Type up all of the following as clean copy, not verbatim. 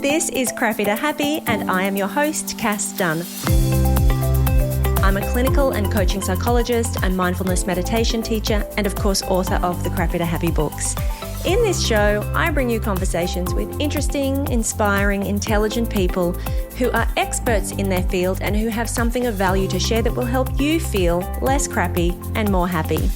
This is Crappy to Happy, and I am your host, Cass Dunn. I'm a clinical and coaching psychologist and mindfulness meditation teacher, and of course, author of the Crappy to Happy books. In this show, I bring you conversations with interesting, inspiring, intelligent people who are experts in their field and who have something of value to share that will help you feel less crappy and more happy.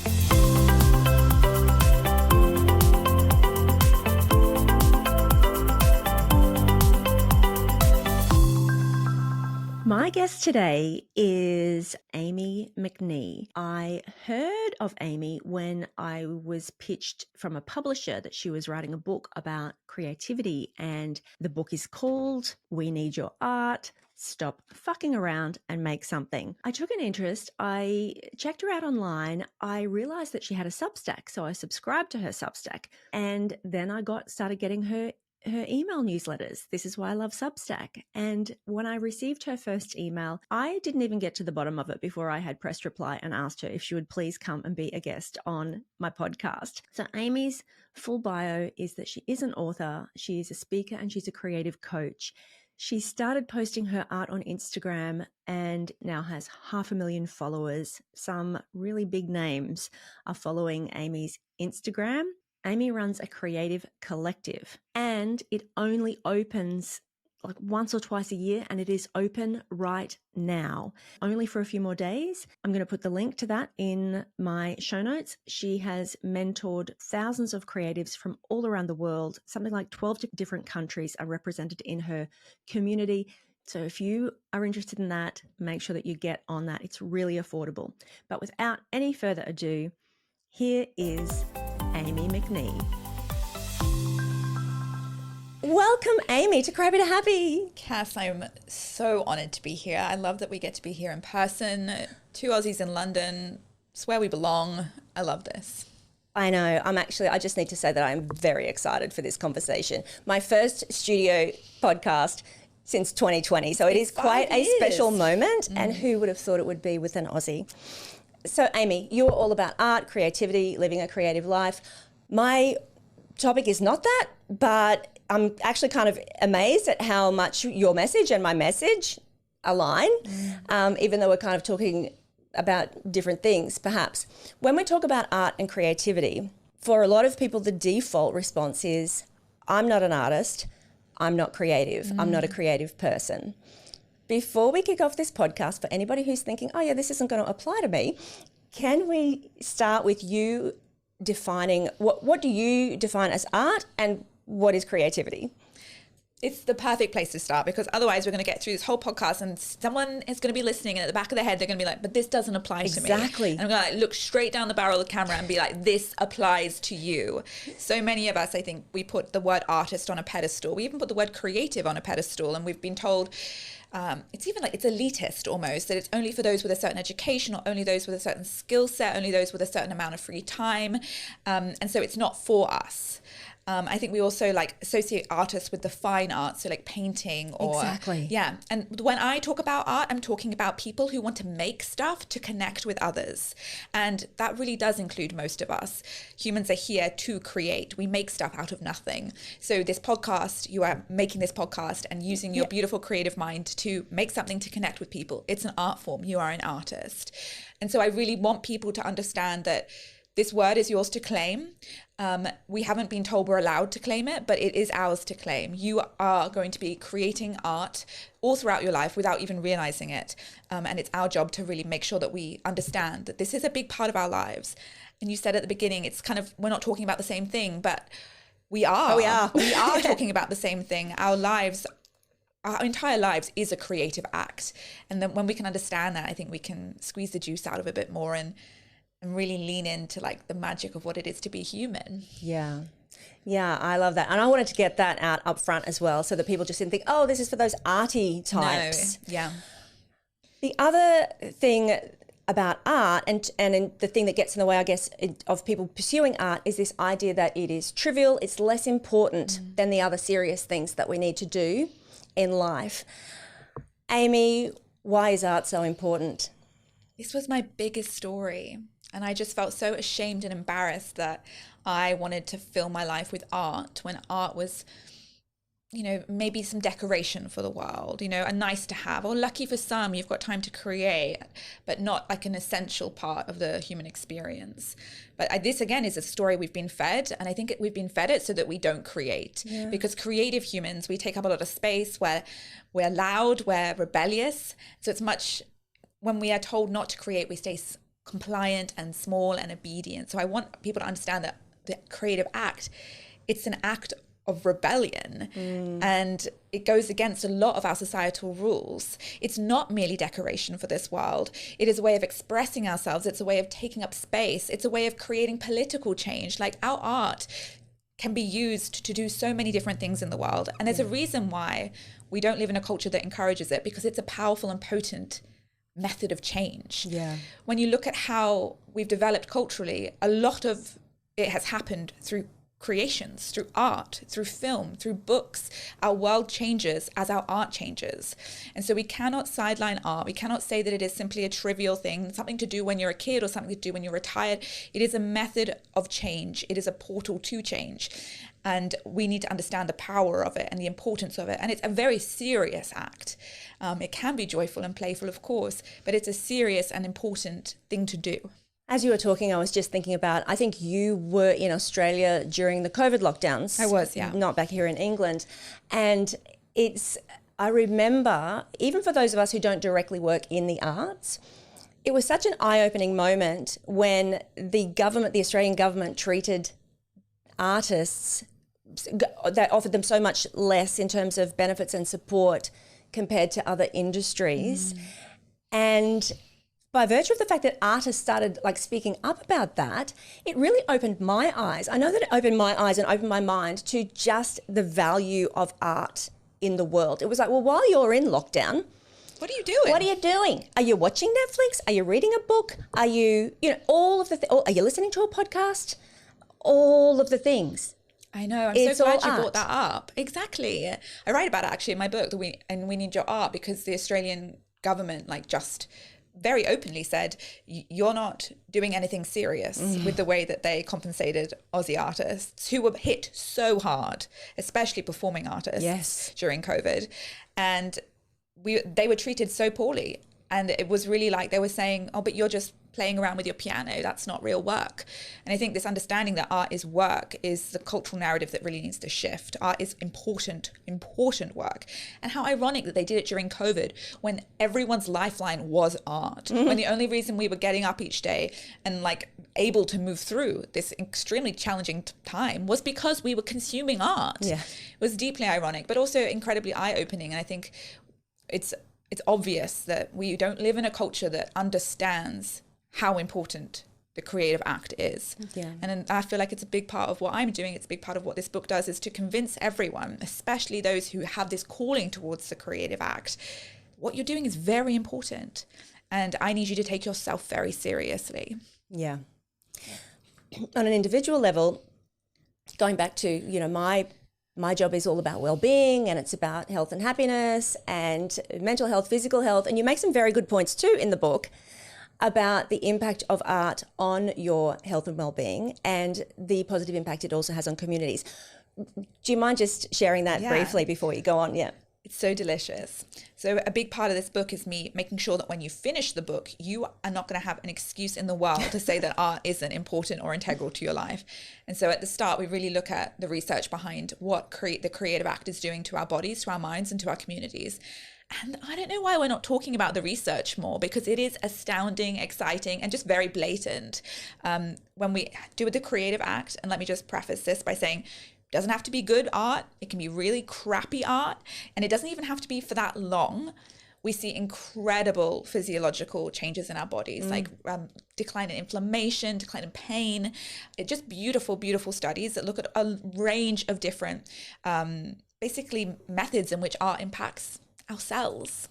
My guest today is Amie McNee. I heard of Amie when I was pitched from a publisher that she was writing a book about creativity, and the book is called We Need Your Art. Stop fucking around and make something. I took an interest. I checked her out online. I realized that she had a Substack, so I subscribed to her Substack, and then I started getting her email newsletters. This is why I love Substack. And when I received her first email, I didn't even get to the bottom of it before I had pressed reply and asked her if she would please come and be a guest on my podcast. So Amie's full bio is that she is an author, she is a speaker, and she's a creative coach. She started posting her art on Instagram and now has 500,000 followers. Some really big names are following Amie's Instagram. Amie runs a creative collective, and it only opens like once or twice a year, and it is open right now, only for a few more days. I'm going to put the link to that in my show notes. She has mentored thousands of creatives from all around the world. Something like 12 different countries are represented in her community. So if you are interested in that, make sure that you get on that. It's really affordable. But without any further ado, here is Amie McNee. Welcome, Amie, to Crappy to Happy. Cass, I'm so honoured to be here. I love that we get to be here in person. Two Aussies in London. It's where we belong. I love this. I know. I just need to say that I'm very excited for this conversation. My first studio podcast since 2020. So it is quite a special moment. And who would have thought it would be with an Aussie? So, Amie, you're all about art, creativity, living a creative life. My topic is not that, but I'm actually kind of amazed at how much your message and my message align, even though we're kind of talking about different things, perhaps. When we talk about art and creativity, for a lot of people, the default response is, I'm not an artist, I'm not creative, I'm not a creative person. Before we kick off this podcast, for anybody who's thinking, oh yeah, this isn't going to apply to me, can we start with you defining, what do you define as art and what is creativity? It's the perfect place to start, because otherwise we're going to get through this whole podcast and someone is going to be listening, and at the back of their head they're going to be like, but this doesn't apply to me. Exactly. And I'm going to look straight down the barrel of the camera and be like, this applies to you. So many of us, I think, we put the word artist on a pedestal. We even put the word creative on a pedestal, and we've been told it's even like it's elitist almost, that it's only for those with a certain education, or only those with a certain skill set, only those with a certain amount of free time. And so it's not for us. I think we also like associate artists with the fine arts, so like painting or... Exactly. Yeah. And when I talk about art, I'm talking about people who want to make stuff to connect with others. And that really does include most of us. Humans are here to create. We make stuff out of nothing. So this podcast, you are making this podcast and using your beautiful creative mind to make something to connect with people. It's an art form. You are an artist. And so I really want people to understand that this word is yours to claim. We haven't been told we're allowed to claim it, but it is ours to claim. You are going to be creating art all throughout your life without even realizing it. And it's our job to really make sure that we understand that this is a big part of our lives. And you said at the beginning, it's kind of, we're not talking about the same thing, but we are. Oh, we are. We are talking about the same thing. Our entire lives is a creative act. And then when we can understand that, I think we can squeeze the juice out of it a bit more and really lean into like the magic of what it is to be human. Yeah. Yeah, I love that. And I wanted to get that out up front as well, so that people just didn't think, oh, this is for those arty types. No. Yeah. The other thing about art and the thing that gets in the way, I guess, of people pursuing art is this idea that it is trivial, it's less important than the other serious things that we need to do in life. Amie, why is art so important? This was my biggest story. And I just felt so ashamed and embarrassed that I wanted to fill my life with art when art was maybe some decoration for the world, a nice to have, or lucky for some, you've got time to create, but not like an essential part of the human experience. But this, again, is a story we've been fed. And I think we've been fed it so that we don't create. Yeah. Because creative humans, we take up a lot of space, where we're loud, we're rebellious. So it's much, when we are told not to create, we stay compliant and small and obedient. So I want people to understand that the creative act, it's an act of rebellion, and it goes against a lot of our societal rules. It's not merely decoration for this world. It is a way of expressing ourselves. It's a way of taking up space. It's a way of creating political change. Like, our art can be used to do so many different things in the world. And there's a reason why we don't live in a culture that encourages it, because it's a powerful and potent method of change. Yeah. When you look at how we've developed culturally, a lot of it has happened through creations, through art, through film, through books. Our world changes as our art changes. And so we cannot sideline art. We cannot say that it is simply a trivial thing, something to do when you're a kid or something to do when you're retired. It is a method of change. It is a portal to change. And we need to understand the power of it and the importance of it. And it's a very serious act. It can be joyful and playful, of course, but it's a serious and important thing to do. As you were talking, I was just thinking about, I think you were in Australia during the COVID lockdowns. I was, yeah. Not back here in England. And I remember, even for those of us who don't directly work in the arts, it was such an eye-opening moment when the Australian government treated artists, that offered them so much less in terms of benefits and support compared to other industries. And by virtue of the fact that artists started speaking up about that, it really opened my eyes. I know that it opened my eyes and opened my mind to just the value of art in the world. It was like, well, while you're in lockdown, what are you doing? What are you doing? Are you watching Netflix? Are you reading a book? Are you, all of the, are you listening to a podcast? All of the things. I know. I'm so glad you brought that up. Exactly. I write about it actually in my book, We Need Your Art, because the Australian government just very openly said, you're not doing anything serious with the way that they compensated Aussie artists who were hit so hard, especially performing artists during COVID. And they were treated so poorly. And it was really like they were saying, oh, but you're just playing around with your piano. That's not real work. And I think this understanding that art is work is the cultural narrative that really needs to shift. Art is important work. And how ironic that they did it during COVID, when everyone's lifeline was art. When the only reason we were getting up each day and able to move through this extremely challenging time was because we were consuming art. Yeah. It was deeply ironic, but also incredibly eye-opening. And I think it's obvious that we don't live in a culture that understands how important the creative act is. Yeah. And I feel like it's a big part of what I'm doing. It's a big part of what this book does, is to convince everyone, especially those who have this calling towards the creative act, what you're doing is very important. And I need you to take yourself very seriously. Yeah. On an individual level, going back to, my job is all about well-being, and it's about health and happiness and mental health, physical health. And you make some very good points too in the book about the impact of art on your health and well-being and the positive impact it also has on communities. Do you mind just sharing that briefly before you go on? Yeah. It's so delicious. So a big part of this book is me making sure that when you finish the book, you are not going to have an excuse in the world to say that art isn't important or integral to your life. And so at the start, we really look at the research behind what the creative act is doing to our bodies, to our minds, and to our communities. And I don't know why we're not talking about the research more, because it is astounding, exciting, and just very blatant. When we do the creative act, and let me just preface this by saying, it doesn't have to be good art. It can be really crappy art. And it doesn't even have to be for that long. We see incredible physiological changes in our bodies, decline in inflammation, decline in pain. Just beautiful, beautiful studies that look at a range of different, basically methods in which art impacts our cells.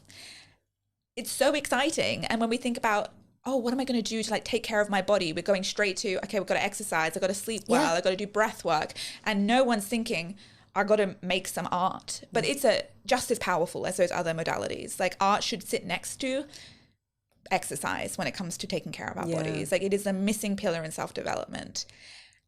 It's so exciting. And when we think about, oh, what am I going to do to take care of my body? We're going straight to, okay, we've got to exercise. I've got to sleep well. I've got to do breath work. And no one's thinking, I've got to make some art. But it's just as powerful as those other modalities. Art should sit next to exercise when it comes to taking care of our bodies. It is a missing pillar in self-development.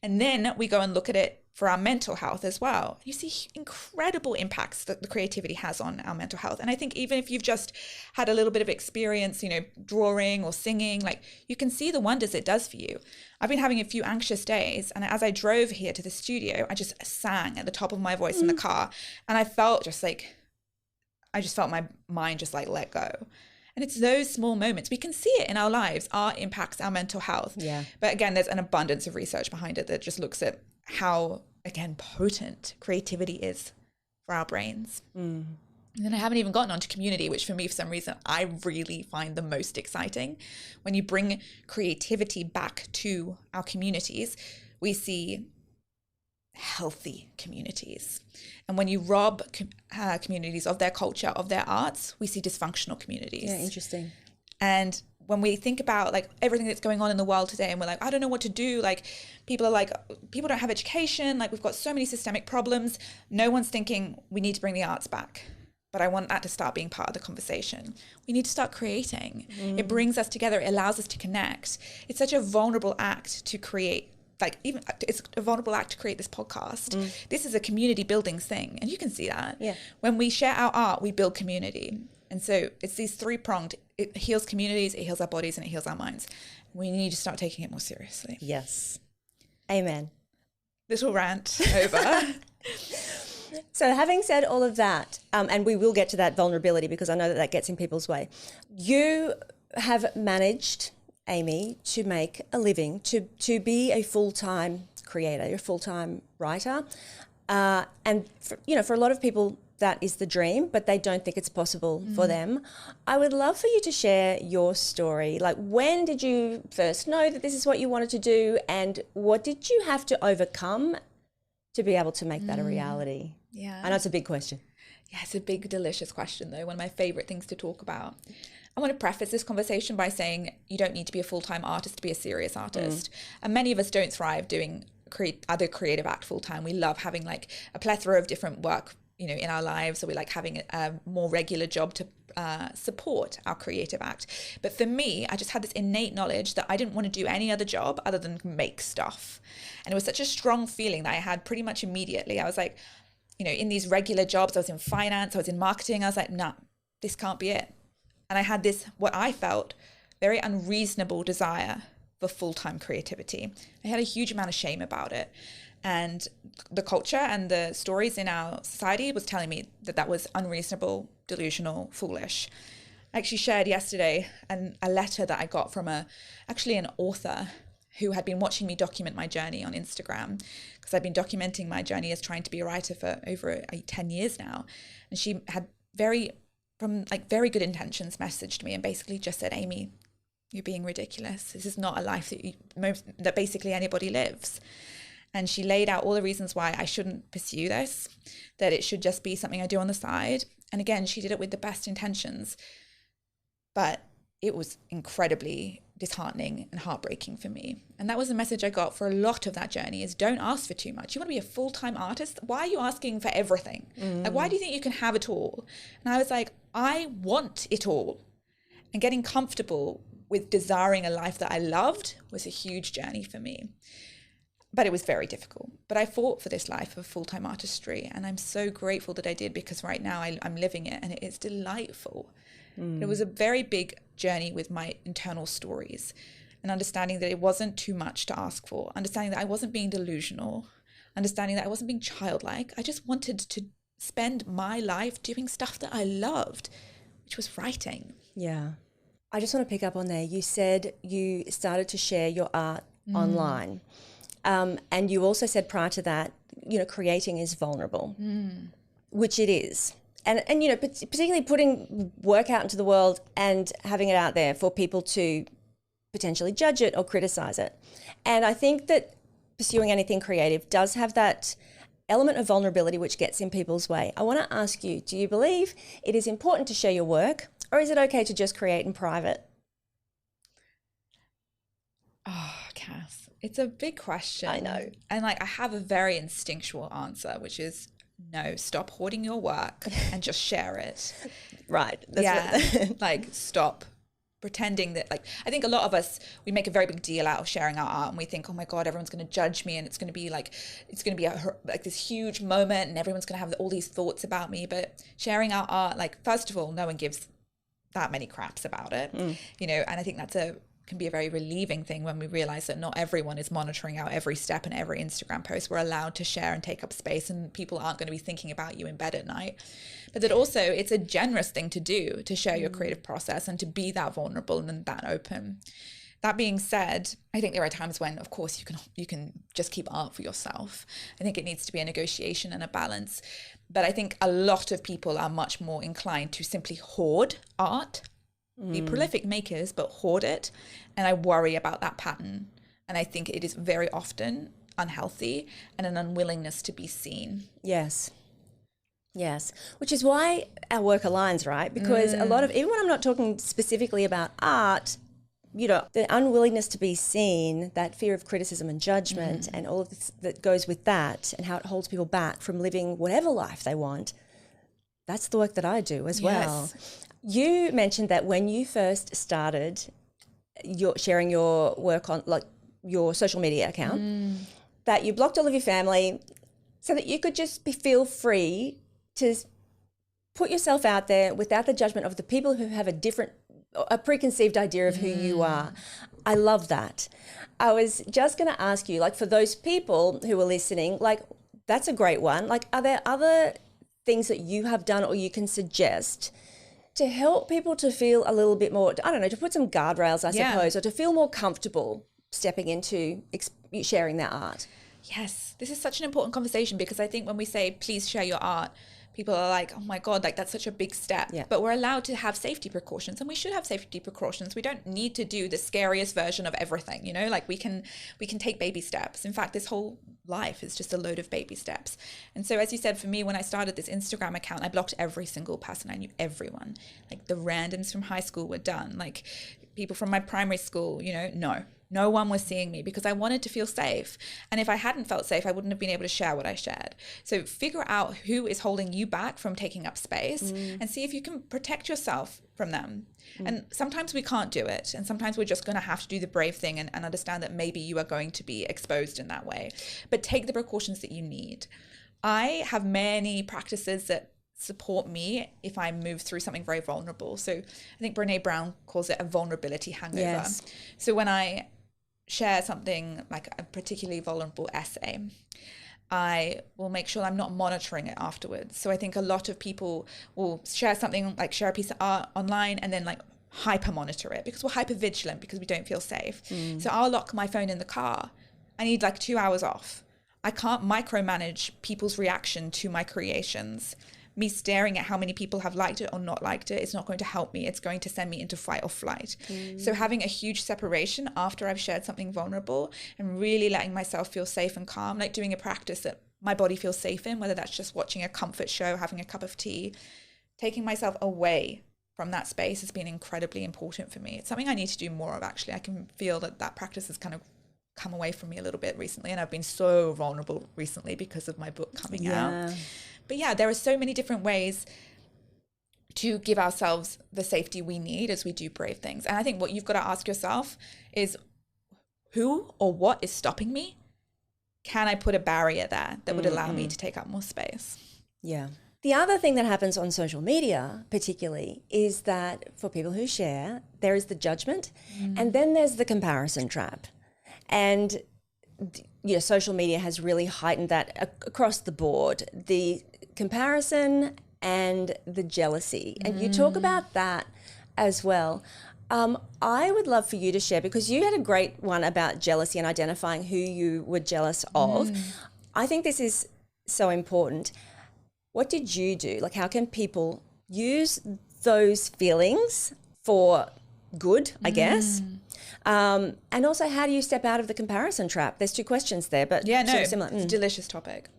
And then we go and look at it for our mental health as well. You see incredible impacts that the creativity has on our mental health. And I think even if you've just had a little bit of experience, drawing or singing, like you can see the wonders it does for you. I've been having a few anxious days, and as I drove here to the studio, I just sang at the top of my voice in the car, and I felt my mind just like let go. And it's those small moments. We can see it in our lives. Art impacts our mental health. Yeah. But again, there's an abundance of research behind it that just looks at how, again, potent creativity is for our brains. And then I haven't even gotten onto community, which for me, for some reason, I really find the most exciting. When you bring creativity back to our communities, we see healthy communities. And when you rob communities of their culture, of their arts, we see dysfunctional communities. Yeah, interesting. And when we think about like everything that's going on in the world today, and we're like, I don't know what to do. Like people don't have education. Like we've got so many systemic problems. No one's thinking we need to bring the arts back. But I want that to start being part of the conversation. We need to start creating. It brings us together. It allows us to connect. It's such a vulnerable act to create. It's a vulnerable act to create this podcast. This is a community building thing. And you can see that. Yeah. When we share our art, we build community. And so it's these three-pronged. It heals communities, it heals our bodies, and it heals our minds. We need to start taking it more seriously. Yes. Amen. Little rant over. So having said all of that, and we will get to that vulnerability because I know that gets in people's way, you have managed, Amie, to make a living, to be a full-time creator, a full-time writer. And for a lot of people, that is the dream, but they don't think it's possible for them. I would love for you to share your story. Like, when did you first know that this is what you wanted to do, and what did you have to overcome to be able to make that a reality? Yeah. I know it's a big question. Yeah, it's a big, delicious question, though. One of my favorite things to talk about. I want to preface this conversation by saying you don't need to be a full-time artist to be a serious artist. And many of us don't thrive doing other creative act full-time. We love having like a plethora of different work in our lives, so we like having a more regular job to support our creative act. But for me, I just had this innate knowledge that I didn't want to do any other job other than make stuff. And it was such a strong feeling that I had pretty much immediately. I was like, in these regular jobs, I was in finance, I was in marketing. I was like, nah, this can't be it. And I had this, what I felt, very unreasonable desire for full-time creativity. I had a huge amount of shame about it. And the culture and the stories in our society was telling me that that was unreasonable, delusional, foolish. I actually shared yesterday a letter that I got from an author who had been watching me document my journey on Instagram, because I've been documenting my journey as trying to be a writer for over 10 years now. And she had very good intentions messaged me and basically just said, Amie, you're being ridiculous. This is not a life that basically anybody lives. And she laid out all the reasons why I shouldn't pursue this, that it should just be something I do on the side. And again, she did it with the best intentions. But it was incredibly disheartening and heartbreaking for me. And that was the message I got for a lot of that journey, is don't ask for too much. You want to be a full-time artist? Why are you asking for everything? Like, why do you think you can have it all? And I was like, I want it all. And getting comfortable with desiring a life that I loved was a huge journey for me. But it was very difficult. But I fought for this life of full-time artistry. And I'm so grateful that I did, because right now I'm living it and it is delightful. But it was a very big journey with my internal stories, and understanding that it wasn't too much to ask for, understanding that I wasn't being delusional, understanding that I wasn't being childlike. I just wanted to spend my life doing stuff that I loved, which was writing. Yeah. I just want to pick up on there. You said you started to share your art online. And you also said prior to that, creating is vulnerable, which it is. And particularly putting work out into the world and having it out there for people to potentially judge it or criticize it. And I think that pursuing anything creative does have that element of vulnerability which gets in people's way. I want to ask you, do you believe it is important to share your work, or is it okay to just create in private? Oh, Cass, it's a big question. I know. And I have a very instinctual answer, which is no, stop hoarding your work and just share it. Right. Stop pretending that, like, I think a lot of us, we make a very big deal out of sharing our art, and we think, oh my God, everyone's going to judge me, and it's going to be like this huge moment, and everyone's going to have all these thoughts about me. But sharing our art, like, first of all, no one gives that many craps about it, you know, and I think can be a very relieving thing when we realize that not everyone is monitoring out every step and every Instagram post. We're allowed to share and take up space, and people aren't going to be thinking about you in bed at night. But that also, it's a generous thing to do, to share your creative process and to be that vulnerable and that open. That being said, I think there are times when, of course, you can just keep art for yourself. I think it needs to be a negotiation and a balance. But I think a lot of people are much more inclined to simply hoard art, be prolific makers, but hoard it. And I worry about that pattern. And I think it is very often unhealthy and an unwillingness to be seen. Yes. Which is why our work aligns, right? Because a lot of, even when I'm not talking specifically about art, you know, the unwillingness to be seen, that fear of criticism and judgment and all of this that goes with that, and how it holds people back from living whatever life they want, that's the work that I do as well. You mentioned that when you first started sharing your work on, like, your social media account, that you blocked all of your family so that you could just feel free to put yourself out there without the judgment of the people who have a preconceived idea of who you are. I love that. I was just going to ask you, like, for those people who are listening, like, that's a great one. Like, are there other things that you have done or you can suggest to help people to feel a little bit more, I don't know, to put some guardrails, I suppose, or to feel more comfortable stepping into sharing their art? Yes, this is such an important conversation, because I think when we say, please share your art, people are like, oh my God, like, that's such a big step. Yeah. But we're allowed to have safety precautions, and we should have safety precautions. We don't need to do the scariest version of everything, you know, like, we can take baby steps. In fact, this whole life is just a load of baby steps. And so, as you said, for me, when I started this Instagram account, I blocked every single person. I knew everyone. Like, the randoms from high school were done. Like, people from my primary school, you know, no one was seeing me, because I wanted to feel safe. And if I hadn't felt safe, I wouldn't have been able to share what I shared. So figure out who is holding you back from taking up space and see if you can protect yourself from them. And sometimes we can't do it. And sometimes we're just going to have to do the brave thing and understand that maybe you are going to be exposed in that way. But take the precautions that you need. I have many practices that support me if I move through something very vulnerable. So I think Brene Brown calls it a vulnerability hangover. Yes. So when I share something like a particularly vulnerable essay, I will make sure I'm not monitoring it afterwards. So I think a lot of people will share something, like share a piece of art online, and then like hyper monitor it, because we're hyper vigilant, because we don't feel safe. So I'll lock my phone in the car. I need like 2 hours off. I can't micromanage people's reaction to my creations. Me staring at how many people have liked it or not liked it, it's not going to help me. It's going to send me into fight or flight. So having a huge separation after I've shared something vulnerable, and really letting myself feel safe and calm, like doing a practice that my body feels safe in, whether that's just watching a comfort show, having a cup of tea, taking myself away from that space has been incredibly important for me. It's something I need to do more of, actually. I can feel that practice has kind of come away from me a little bit recently, and I've been so vulnerable recently because of my book coming out. But yeah, there are so many different ways to give ourselves the safety we need as we do brave things. And I think what you've got to ask yourself is, who or what is stopping me? Can I put a barrier there that would allow me to take up more space? Yeah. The other thing that happens on social media, particularly, is that for people who share, there is the judgment, and then there's the comparison trap. And you know, social media has really heightened that across the board, the comparison and the jealousy. And you talk about that as well. I would love for you to share, because you had a great one about jealousy and identifying who you were jealous of. I think this is so important. What did you do? Like, how can people use those feelings for good, I guess? And also, how do you step out of the comparison trap? There's two questions there, but sort of similar. It's a delicious topic.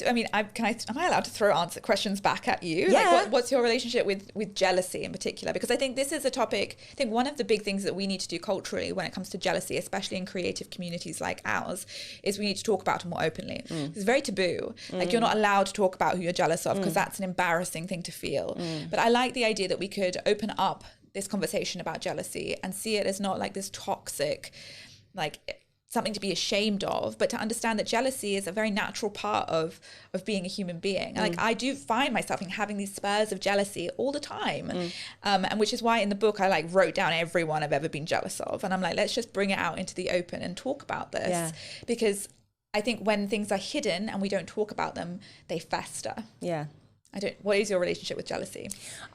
Am I allowed to throw questions back at you? Yeah. Like, what's your relationship with jealousy in particular? Because I think this is a topic, I think one of the big things that we need to do culturally when it comes to jealousy, especially in creative communities like ours, is we need to talk about it more openly. It's very taboo. Like, you're not allowed to talk about who you're jealous of, because that's an embarrassing thing to feel. But I like the idea that we could open up this conversation about jealousy and see it as not like this toxic, like something to be ashamed of, but to understand that jealousy is a very natural part of being a human being. Like I do find myself in having these spurs of jealousy all the time. And which is why in the book I like wrote down everyone I've ever been jealous of. And I'm like, let's just bring it out into the open and talk about this. Because I think when things are hidden and we don't talk about them, they fester. Yeah. What is your relationship with jealousy?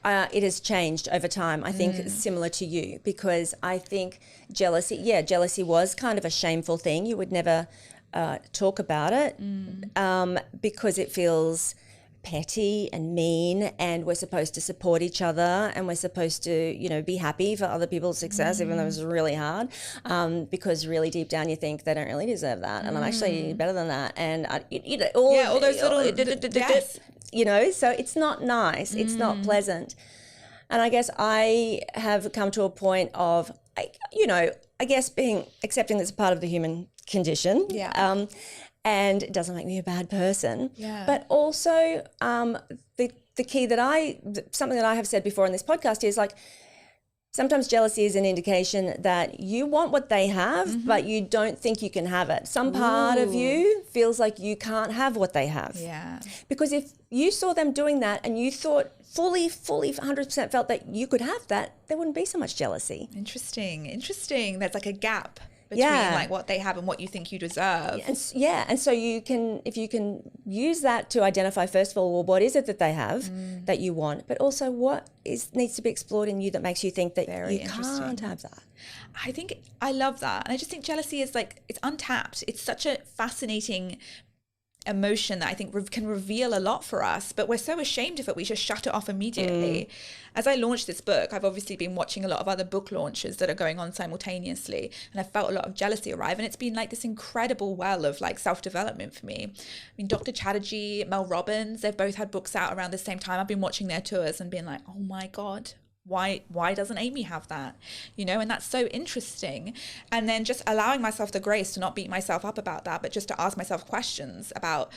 It has changed over time, I think, similar to you, because I think jealousy was kind of a shameful thing. You would never talk about it because it feels petty and mean, and we're supposed to support each other, and we're supposed to, you know, be happy for other people's success, even though it's really hard, because really deep down you think they don't really deserve that, and I'm actually better than that, and all those little you know, so it's not nice, it's not pleasant. And I guess I have come to a point of, you know, I guess accepting that's part of the human condition. And it doesn't make me a bad person. But also the key something that I have said before in this podcast is like, sometimes jealousy is an indication that you want what they have, but you don't think you can have it. Some part of you feels like you can't have what they have. Because if you saw them doing that and you thought fully 100% felt that you could have that, there wouldn't be so much jealousy. Interesting. There's like a gap between like what they have and what you think you deserve. And so if you can use that to identify, first of all, well, what is it that they have that you want, but also what needs to be explored in you that makes you think that you can't have that. I think I love that. And I just think jealousy is like, it's untapped. It's such a fascinating emotion that I think can reveal a lot for us, but we're so ashamed of it, we just shut it off immediately. As I launched this book, I've obviously been watching a lot of other book launches that are going on simultaneously, and I felt a lot of jealousy arrive, and it's been like this incredible well of like self-development for me. I mean, Dr. Chatterjee, Mel Robbins, they've both had books out around the same time. I've been watching their tours and being like, oh my God, why doesn't Amie have that? You know, and that's so interesting. And then just allowing myself the grace to not beat myself up about that, but just to ask myself questions about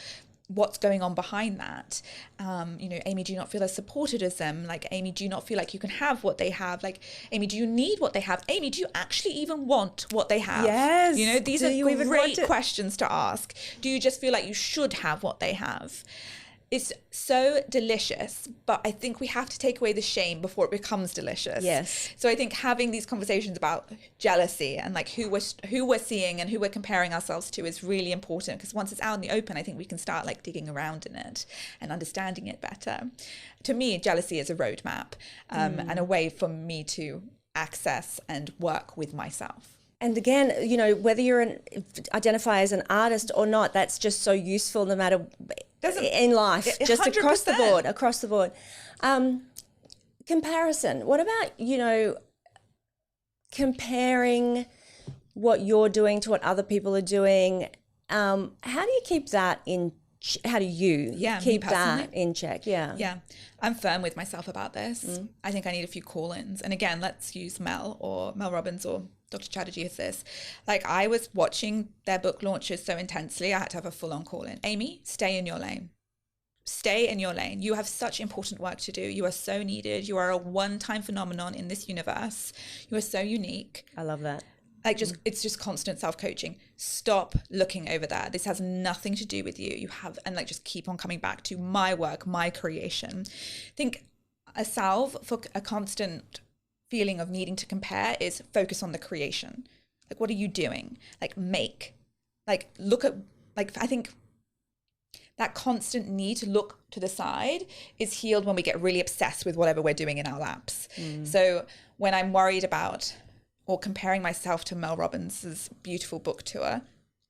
what's going on behind that. You know, Amie, do you not feel as supported as them? Like, Amie, do you not feel like you can have what they have? Like, Amie, do you need what they have? Amie, do you actually even want what they have? Yes. You know, these are great questions to ask. Do you just feel like you should have what they have? It's so delicious, but I think we have to take away the shame before it becomes delicious. Yes. So I think having these conversations about jealousy and like who we're seeing and who we're comparing ourselves to is really important, because once it's out in the open, I think we can start like digging around in it and understanding it better. To me, jealousy is a roadmap and a way for me to access and work with myself. And again, you know, whether you identify as an artist or not, that's just so useful no matter in life, just 100%. across the board. Comparison. What about, you know, comparing what you're doing to what other people are doing? How do you keep that in how do you keep that in check? Yeah. I'm firm with myself about this. I think I need a few call-ins. And again, let's use Mel Robbins or Dr. Chatterjee as this. Like, I was watching their book launches so intensely, I had to have a full-on call-in. Amie, stay in your lane. Stay in your lane. You have such important work to do. You are so needed. You are a one-time phenomenon in this universe. You are so unique. I love that. Like, it's just constant self-coaching. Stop looking over there. This has nothing to do with you. And like, just keep on coming back to my work, my creation. I think a salve for a constant feeling of needing to compare is focus on the creation. Like, what are you doing? Like, make. Like, look at, like, I think that constant need to look to the side is healed when we get really obsessed with whatever we're doing in our laps. So when I'm worried about or comparing myself to Mel Robbins's beautiful book tour,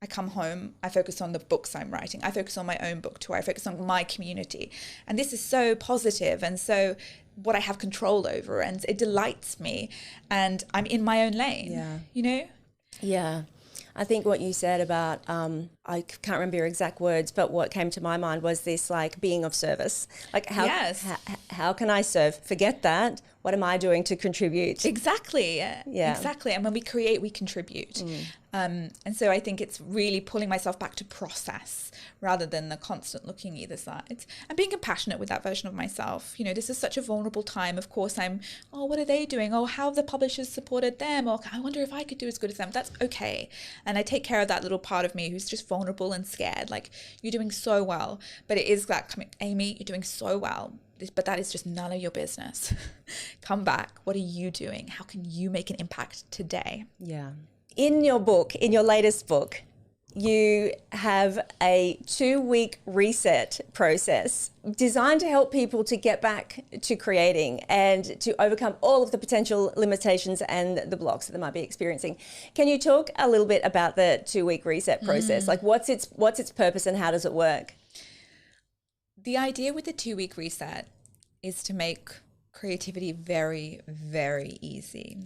I come home, I focus on the books I'm writing, I focus on my own book tour, I focus on my community. And this is so positive and so what I have control over, and it delights me, and I'm in my own lane, you know? Yeah. I think what you said about, I can't remember your exact words, but what came to my mind was this, like, being of service. Like, how can I serve? Forget that. what am I doing to contribute? Exactly. Exactly. And when we create, we contribute. And so I think it's really pulling myself back to process rather than the constant looking either side, and being compassionate with that version of myself. You know, this is such a vulnerable time. Of course, oh, what are they doing? Oh, how have the publishers supported them? Or I wonder if I could do as good as them. That's okay. And I take care of that little part of me who's just vulnerable and scared. Like, you're doing so well. But it is that coming, Amie, you're doing so well. But that is just none of your business. Come back. What are you doing? How can you make an impact today? Yeah. In your book, in your latest book, you have a 2-week reset process designed to help people to get back to creating and to overcome all of the potential limitations and the blocks that they might be experiencing. Can you talk a little bit about the 2-week reset process? Like, what's its purpose and how does it work? The idea with the 2-week reset is to make creativity very, very easy.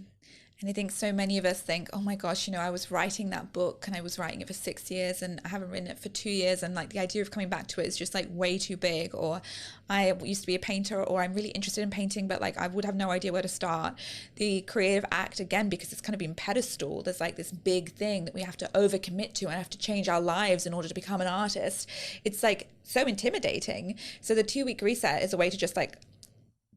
And I think so many of us think, oh my gosh, you know, I was writing that book and I was writing it for 6 years and I haven't written it for 2 years. And like the idea of coming back to it is just like way too big. Or I used to be a painter, or I'm really interested in painting, but like I would have no idea where to start. The creative act, again, because it's kind of been pedestal, there's like this big thing that we have to overcommit to and have to change our lives in order to become an artist. It's like so intimidating. So the 2-week reset is a way to just like,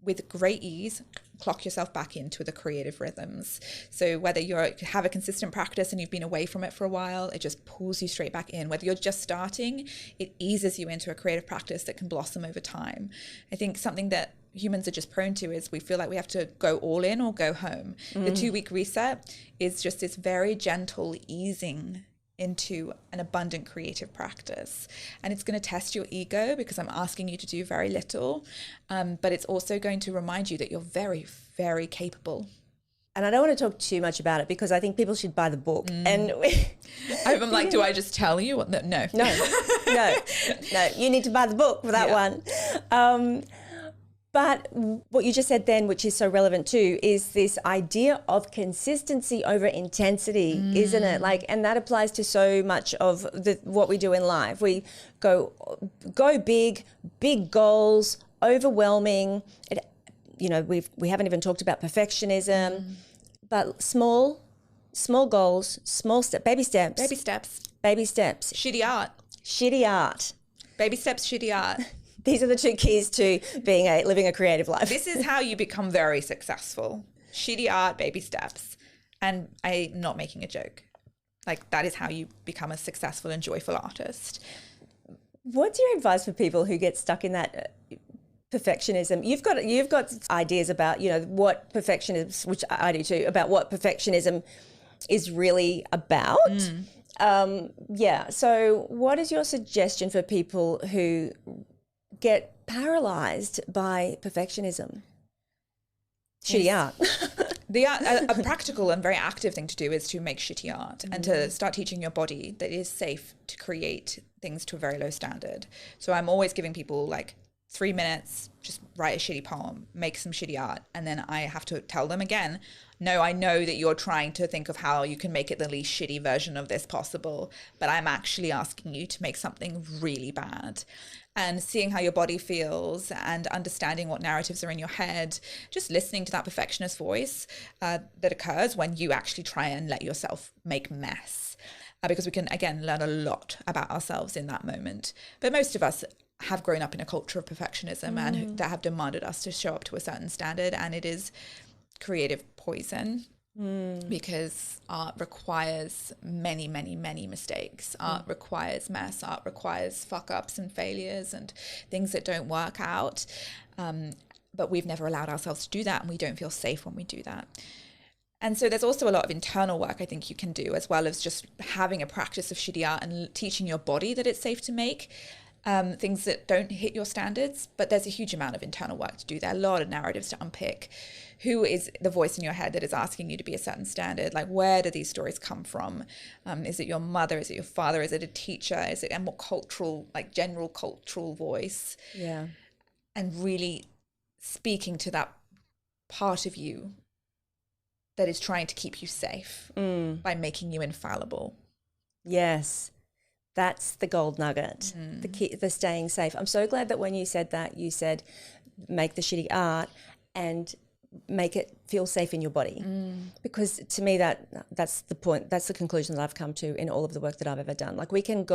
with great ease, clock yourself back into the creative rhythms. So whether you have a consistent practice and you've been away from it for a while, it just pulls you straight back in. Whether you're just starting, it eases you into a creative practice that can blossom over time. I think something that humans are just prone to is we feel like we have to go all in or go home. The 2-week reset is just this very gentle easing into an abundant creative practice. And it's going to test your ego because I'm asking you to do very little, but it's also going to remind you that you're very, very capable. And I don't want to talk too much about it because I think people should buy the book. And I'm like, do I just tell you? No. No, you need to buy the book for that one. But what you just said then, which is so relevant too, is this idea of consistency over intensity, isn't it? Like, and that applies to so much of what we do in life. We go big goals, overwhelming. We haven't even talked about perfectionism, but small goals, baby steps. Shitty art. Baby steps, shitty art. These are the 2 keys to living a creative life. This is how you become very successful. Shitty art, baby steps. And I'm not making a joke. Like, that is how you become a successful and joyful artist. What's your advice for people who get stuck in that perfectionism? You've got ideas about, what perfectionism, which I do too, about what perfectionism is really about. So what is your suggestion for people who get paralyzed by perfectionism? Shitty art. A practical and very active thing to do is to make shitty art and to start teaching your body that it is safe to create things to a very low standard. So I'm always giving people like 3 minutes, just write a shitty poem, make some shitty art. And then I have to tell them again, no, I know that you're trying to think of how you can make it the least shitty version of this possible, but I'm actually asking you to make something really bad. And seeing how your body feels and understanding what narratives are in your head, just listening to that perfectionist voice that occurs when you actually try and let yourself make mess. Because we can, again, learn a lot about ourselves in that moment. But most of us have grown up in a culture of perfectionism and that have demanded us to show up to a certain standard. And it is creative poison. Because art requires many, many, many mistakes. Art requires mess. Art requires fuck-ups and failures and things that don't work out. But we've never allowed ourselves to do that, and we don't feel safe when we do that. And so there's also a lot of internal work I think you can do, as well as just having a practice of shitty art and teaching your body that it's safe to make things that don't hit your standards. But there's a huge amount of internal work to do. There are a lot of narratives to unpick. Who is the voice in your head that is asking you to be a certain standard? Like, where do these stories come from? Is it your mother? Is it your father? Is it a teacher? Is it a more cultural, like general cultural voice? Yeah. And really speaking to that part of you that is trying to keep you safe by making you infallible. Yes. That's the gold nugget, the staying safe. I'm so glad that when you said that, you said make the shitty art and make it feel safe in your body. Because to me, that's the point, that's the conclusion that I've come to in all of the work that I've ever done. Like we can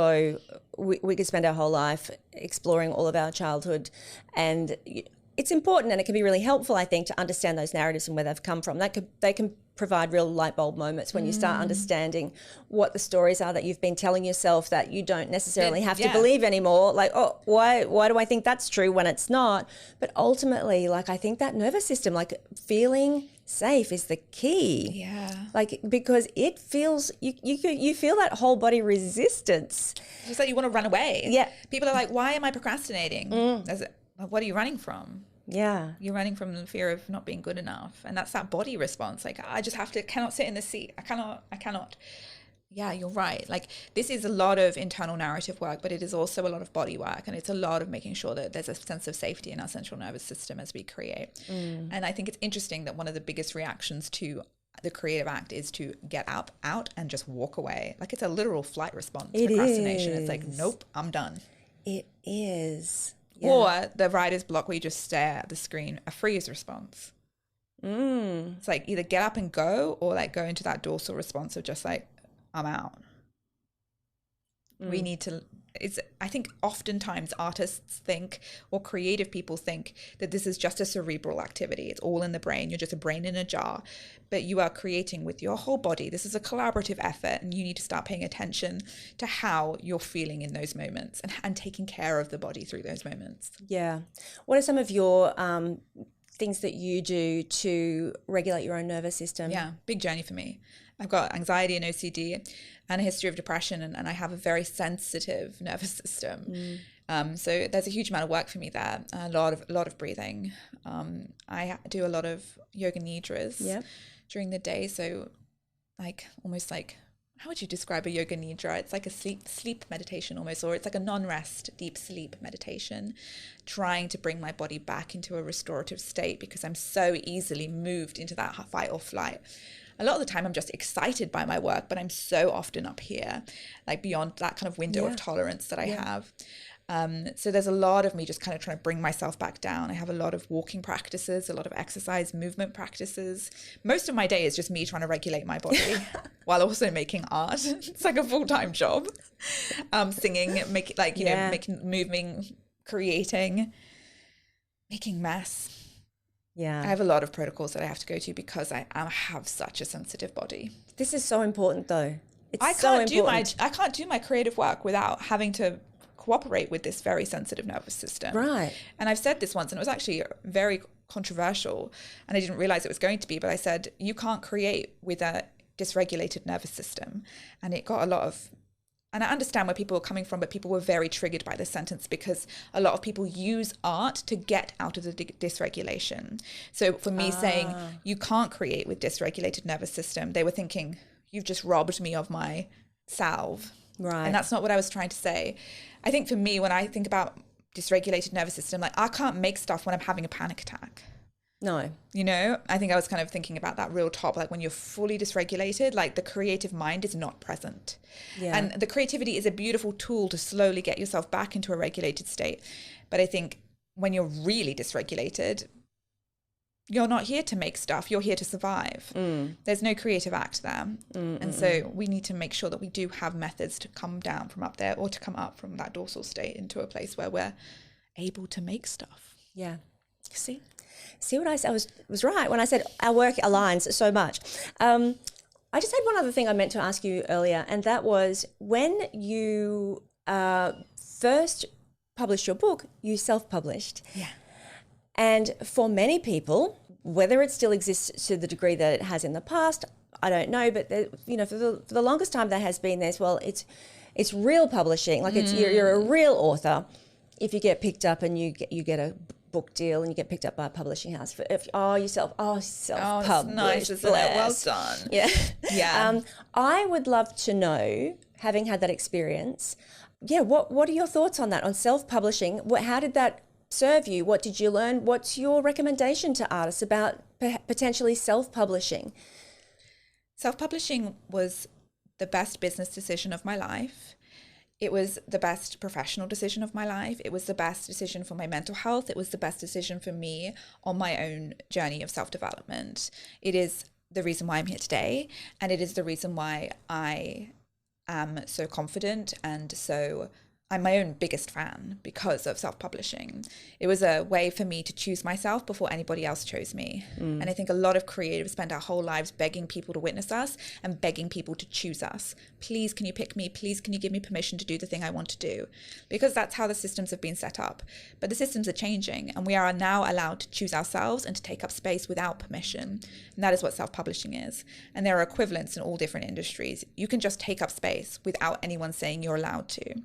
spend our whole life exploring all of our childhood, and it's important and it can be really helpful, I think, to understand those narratives and where they've come from. They can provide real light bulb moments when you start understanding what the stories are that you've been telling yourself that you don't necessarily have to believe anymore. Like, oh, why do I think that's true when it's not? But ultimately, like, I think that nervous system, like feeling safe is the key. Yeah. Like, because it feels, you feel that whole body resistance. It's just like you want to run away. Yeah. People are like, why am I procrastinating? What are you running from? Yeah. You're running from the fear of not being good enough. And that's that body response. Like, I just cannot sit in the seat. I cannot. Yeah, you're right. Like, this is a lot of internal narrative work, but it is also a lot of body work. And it's a lot of making sure that there's a sense of safety in our central nervous system as we create. And I think it's interesting that one of the biggest reactions to the creative act is to get out and just walk away. Like, it's a literal flight response. Procrastination. It's like, nope, I'm done. It is. Yeah. Or the writer's block where you just stare at the screen, a freeze response. It's like either get up and go, or like go into that dorsal response of just like, I'm out. We need to, I think oftentimes artists think, or creative people think, that this is just a cerebral activity. It's all in the brain. You're just a brain in a jar, but you are creating with your whole body. This is a collaborative effort, and you need to start paying attention to how you're feeling in those moments and taking care of the body through those moments. Yeah. What are some of your things that you do to regulate your own nervous system? Yeah, big journey for me. I've got anxiety and OCD and a history of depression, and I have a very sensitive nervous system. So there's a huge amount of work for me there. A lot of breathing. I do a lot of yoga nidras during the day. So like almost like, how would you describe a yoga nidra? It's like a sleep meditation almost, or it's like a non-rest deep sleep meditation, trying to bring my body back into a restorative state, because I'm so easily moved into that fight or flight. A lot of the time I'm just excited by my work, but I'm so often up here, like beyond that kind of window of tolerance that I have. So there's a lot of me just kind of trying to bring myself back down. I have a lot of walking practices, a lot of exercise, movement practices. Most of my day is just me trying to regulate my body while also making art. It's like a full-time job. Singing, making, moving, creating, making mess. Yeah. I have a lot of protocols that I have to go to because I have such a sensitive body. This is so important though. I can't do my creative work without having to cooperate with this very sensitive nervous system. Right. And I've said this once, and it was actually very controversial, and I didn't realize it was going to be, but I said, you can't create with a dysregulated nervous system. And it got a lot of, and I understand where people were coming from, but people were very triggered by this sentence because a lot of people use art to get out of the dysregulation. So for me saying you can't create with dysregulated nervous system, they were thinking, you've just robbed me of my salve. Right. And that's not what I was trying to say. I think for me, when I think about dysregulated nervous system, like I can't make stuff when I'm having a panic attack. No. You know, I think I was kind of thinking about that real top, like when you're fully dysregulated, like the creative mind is not present. Yeah. And the creativity is a beautiful tool to slowly get yourself back into a regulated state. But I think when you're really dysregulated, you're not here to make stuff, you're here to survive. There's no creative act there. And so we need to make sure that we do have methods to come down from up there, or to come up from that dorsal state into a place where we're able to make stuff. Yeah. See what I said? I was right when I said our work aligns so much. I just had one other thing I meant to ask you earlier, and that was when you first published your book, you self-published. Yeah. And for many people, whether it still exists to the degree that it has in the past, I don't know. But for the longest time, there has been this. Well, it's real publishing. Like you're a real author if you get picked up and you get a book deal and you get picked up by a publishing house. Self-published. Nice, isn't it? Well done. Yeah. Yeah. I would love to know, having had that experience, what are your thoughts on that, on self-publishing? How did that serve you? What did you learn? What's your recommendation to artists about potentially self-publishing? Self-publishing was the best business decision of my life. It was the best professional decision of my life. It was the best decision for my mental health. It was the best decision for me on my own journey of self-development. It is the reason why I'm here today. And it is the reason why I am so confident and so I'm my own biggest fan because of self-publishing. It was a way for me to choose myself before anybody else chose me. And I think a lot of creatives spend our whole lives begging people to witness us and begging people to choose us. Please, can you pick me? Please, can you give me permission to do the thing I want to do? Because that's how the systems have been set up. But the systems are changing and we are now allowed to choose ourselves and to take up space without permission. And that is what self-publishing is. And there are equivalents in all different industries. You can just take up space without anyone saying you're allowed to.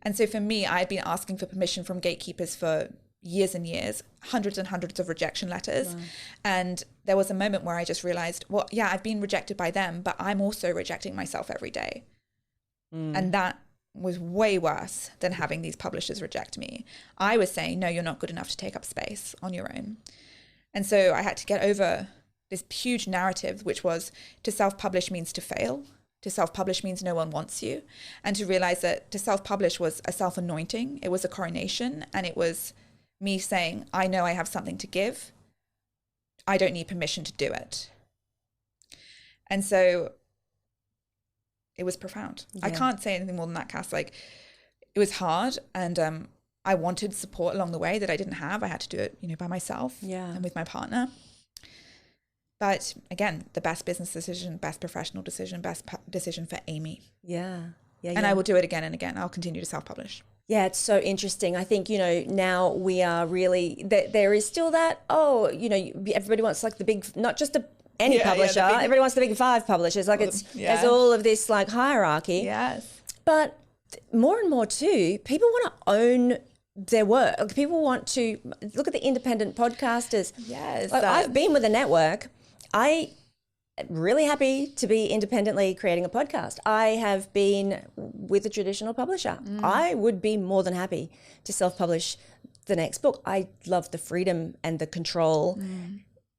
And so for me, I'd been asking for permission from gatekeepers for years and years, hundreds and hundreds of rejection letters. Wow. And there was a moment where I just realized, well, yeah, I've been rejected by them, but I'm also rejecting myself every day. And that was way worse than having these publishers reject me. I was saying, no, you're not good enough to take up space on your own. And so I had to get over this huge narrative, which was to self-publish means to fail. To self-publish means no one wants you. And to realize that to self-publish was a self-anointing. It was a coronation. And it was me saying, I know I have something to give. I don't need permission to do it. And so it was profound. Yeah. I can't say anything more than that, Cass. Like, it was hard. And I wanted support along the way that I didn't have. I had to do it, by myself and with my partner. But again, the best business decision, best professional decision, best decision for Amie. Yeah. And I will do it again and again. I'll continue to self-publish. Yeah, it's so interesting. I think, now we are really, there is still that, everybody wants like the big, not just any publisher, everybody wants the big 5 publishers. Like there's all of this like hierarchy. Yes. But more and more too, people want to own their work. People want to look at the independent podcasters. Yes. I've been with a network. I am really happy to be independently creating a podcast. I have been with a traditional publisher. I would be more than happy to self-publish the next book. I love the freedom and the control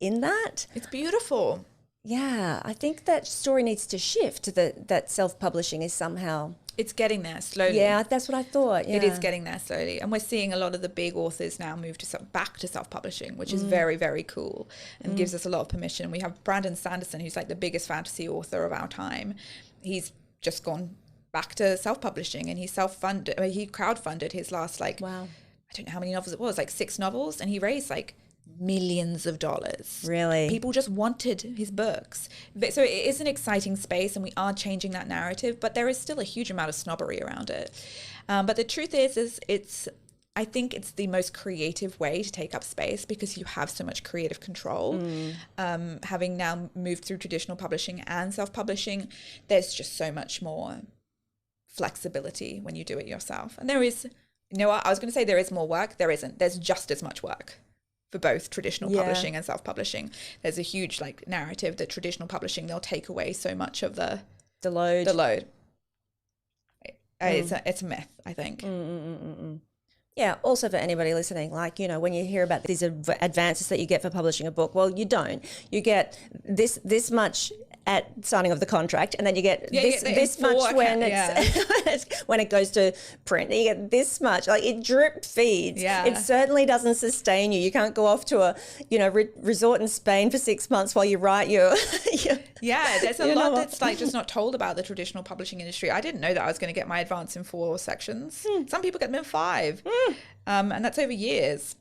in that. It's beautiful. Yeah, I think that story needs to shift, that self-publishing is somehow... It's getting there slowly. Yeah, that's what I thought. Yeah. It is getting there slowly. And we're seeing a lot of the big authors now move back to self-publishing, which is very, very cool and gives us a lot of permission. We have Brandon Sanderson, who's like the biggest fantasy author of our time. He's just gone back to self-publishing and he self-funded, he crowdfunded his last wow. I don't know how many novels it was, 6 novels. And he raised millions of dollars. Really? People just wanted his books. So it is an exciting space and we are changing that narrative, but there is still a huge amount of snobbery around it. But the truth is I think it's the most creative way to take up space because you have so much creative control. Having now moved through traditional publishing and self-publishing, there's just so much more flexibility when you do it yourself. And there is, I was going to say there is more work. There isn't. There's just as much work for both traditional publishing and self-publishing. There's a huge narrative that traditional publishing, they'll take away so much of the load. It's a myth, I think. Yeah, also for anybody listening, when you hear about these advances that you get for publishing a book, well, you don't. You get this much at signing of the contract, and then you get this much when when it goes to print. You get this much. It drip feeds. Yeah. It certainly doesn't sustain you. You can't go off to a resort in Spain for 6 months while you write your there's a lot that's just not told about the traditional publishing industry. I didn't know that I was going to get my advance in 4 sections. Some people get them in 5, and that's over years.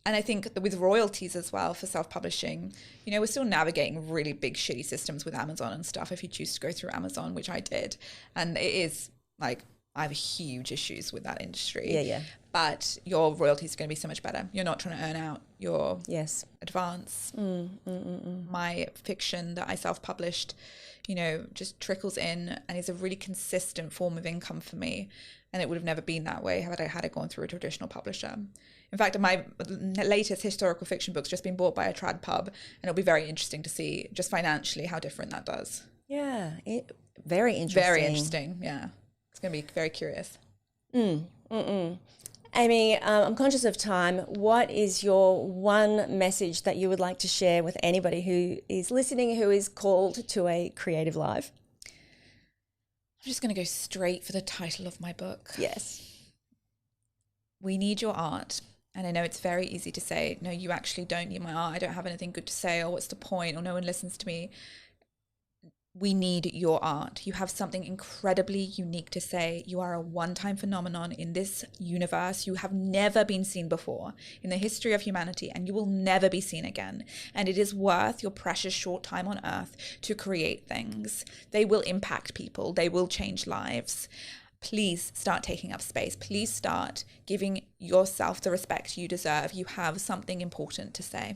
And I think with royalties as well for self-publishing, we're still navigating really big shitty systems with Amazon and stuff if you choose to go through Amazon, which I did. And it is I have huge issues with that industry. Yeah. But your royalties are going to be so much better. You're not trying to earn out your advance. My fiction that I self-published, just trickles in and is a really consistent form of income for me. And it would have never been that way had I gone through a traditional publisher. In fact, my latest historical fiction book's just been bought by a trad pub, and it'll be very interesting to see just financially how different that does. Yeah, very interesting. Very interesting, yeah. It's going to be very curious. Amie, I'm conscious of time. What is your one message that you would like to share with anybody who is listening, who is called to a creative life? I'm just going to go straight for the title of my book. Yes. We need your art. And I know it's very easy to say, no, you actually don't need my art. I don't have anything good to say, or what's the point, or no one listens to me. We need your art. You have something incredibly unique to say. You are a one-time phenomenon in this universe. You have never been seen before in the history of humanity, and you will never be seen again. And it is worth your precious short time on earth to create things. They will impact people. They will change lives. Please start taking up space. Please start giving yourself the respect you deserve. You have something important to say.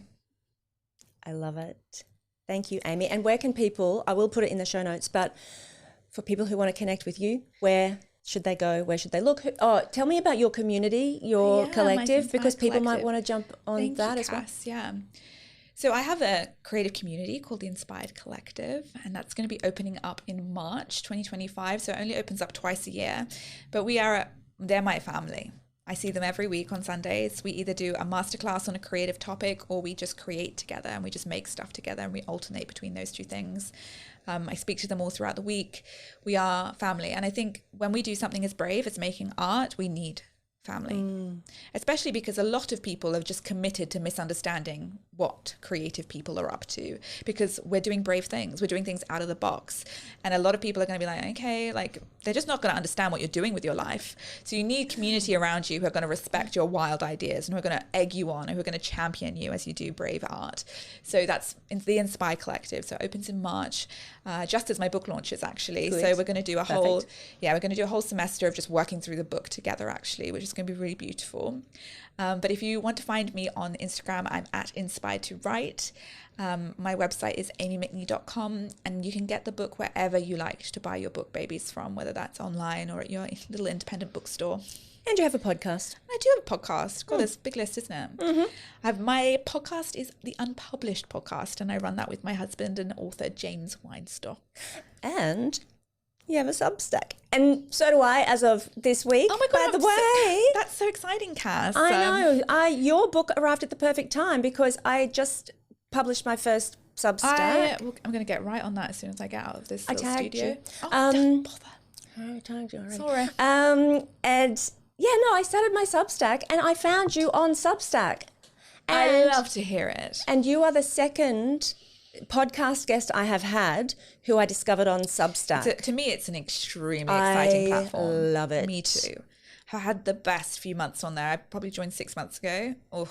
I love it. Thank you, Amie. And where can people, I will put it in the show notes, but for people who want to connect with you, where should they go? Where should they look? Oh, tell me about your community, your collective, because people might want to jump on that as well. Yeah. So I have a creative community called the Inspired Collective, and that's going to be opening up in March 2025. So it only opens up twice a year, but they're my family. I see them every week on Sundays. We either do a masterclass on a creative topic, or we just create together and we just make stuff together, and we alternate between those two things. I speak to them all throughout the week. We are family. And I think when we do something as brave as making art, we need family, especially because a lot of people have just committed to misunderstanding what creative people are up to, because we're doing brave things. We're doing things out of the box. And a lot of people are going to be like, okay, like they're just not going to understand what you're doing with your life. So you need community around you who are going to respect your wild ideas and who are going to egg you on, and who are going to champion you as you do brave art. So that's the Inspire Collective. So it opens in March, just as my book launches, actually. Good. So we're going to do we're going to do a whole semester of just working through the book together, actually, which is going to be really beautiful. But if you want to find me on Instagram, I'm at Inspired to Write. My website is amiemcnee.com, and you can get the book wherever you like to buy your book babies from, whether that's online or at your little independent bookstore. And you have a podcast. I do have a podcast. God, there's a big list, isn't it? Mm-hmm. My podcast is the Unpublished Podcast, and I run that with my husband and author James Weinstock. And you have a Substack. And so do I, as of this week. Oh my God, by the way. That's so exciting, Cass. I know. Your book arrived at the perfect time, because I just published my first Substack. I'm going to get right on that as soon as I get out of this little tagged studio. you. Oh, don't bother. I tagged you already. Sorry. And yeah, no, I started my Substack, and I found you on Substack. I love to hear it. And you are the second podcast guest I have had who I discovered on Substack. To me, it's an extremely exciting platform. I love it. Me too. I had the best few months on there. I probably joined 6 months ago. Oh,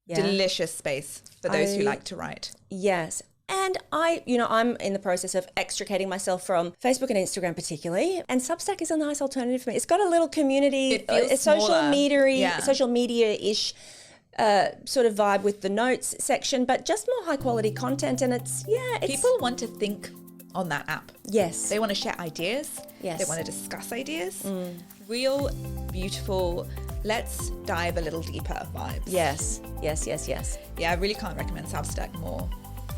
yeah. Delicious space for those who like to write. Yes. And I'm in the process of extricating myself from Facebook and Instagram particularly. And Substack is a nice alternative for me. It's got a little community, a social media-ish sort of vibe with the notes section, but just more high quality content. And it's people want to think on that app. Yes. They want to share ideas. Yes. They want to discuss ideas. Real, beautiful, let's dive a little deeper vibes. Yes. Yeah, I really can't recommend Substack more.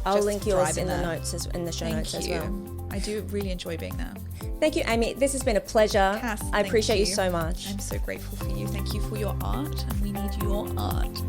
I'll link yours in the notes, in the show notes as well. I do really enjoy being there. Thank you, Amie. This has been a pleasure. Cass, I appreciate you so much. I'm so grateful for you. Thank you for your art, and we need your art.